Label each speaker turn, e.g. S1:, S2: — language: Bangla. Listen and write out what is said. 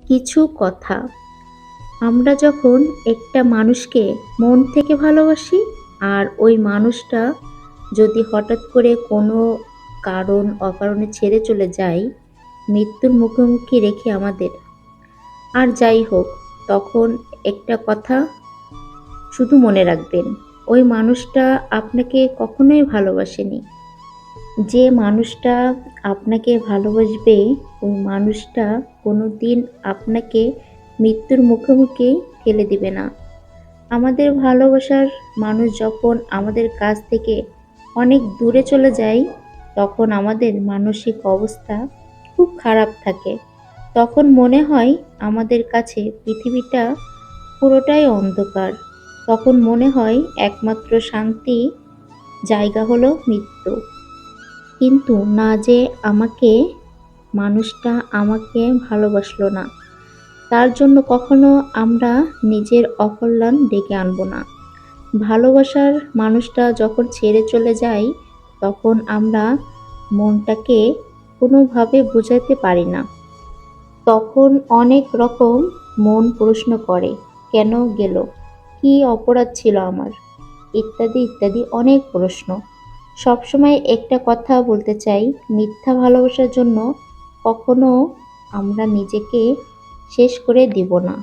S1: কিছু কথা। আমরা যখন একটা মানুষকে মন থেকে ভালোবাসি আর ওই মানুষটা যদি হঠাৎ করে কোনো কারণ অকারণে ছেড়ে চলে যায়, মৃত্যুর মুখোমুখি রেখে আমাদের, আর যাই হোক, তখন একটা কথা শুধু মনে রাখবেন, ওই মানুষটা আপনাকে কখনোই ভালোবাসেনি। যে মানুষটা আপনাকে ভালোবাসবে, ওই মানুষটা কোনোদিন আপনাকে মৃত্যুর মুখোমুখি ঠেলে দিবে না। আমাদের ভালোবাসার মানুষ যখন আমাদের কাছ থেকে অনেক দূরে চলে যায়, তখন আমাদের মানসিক অবস্থা খুব খারাপ থাকে। তখন মনে হয় আমাদের কাছে পৃথিবীটা পুরোটাই অন্ধকার। তখন মনে হয় একমাত্র শান্তি জায়গা হলো মৃত্যু। কিন্তু না, যে আমাকে মানুষটা আমাকে ভালোবাসলো না, তার জন্য কখনো আমরা নিজের অকল্যাণ ডেকে আনবো না। ভালোবাসার মানুষটা যখন ছেড়ে চলে যায়, তখন আমরা মনটাকে কোনোভাবে বোঝাতে পারি না। তখন অনেক রকম মন প্রশ্ন করে, কেন গেল, কি অপরাধ ছিল আমার, ইত্যাদি ইত্যাদি অনেক প্রশ্ন। সবসময় একটা কথা বলতে চাই, মিথ্যা ভালোবাসার জন্য কখনো আমরা নিজেকে শেষ করে দিব না।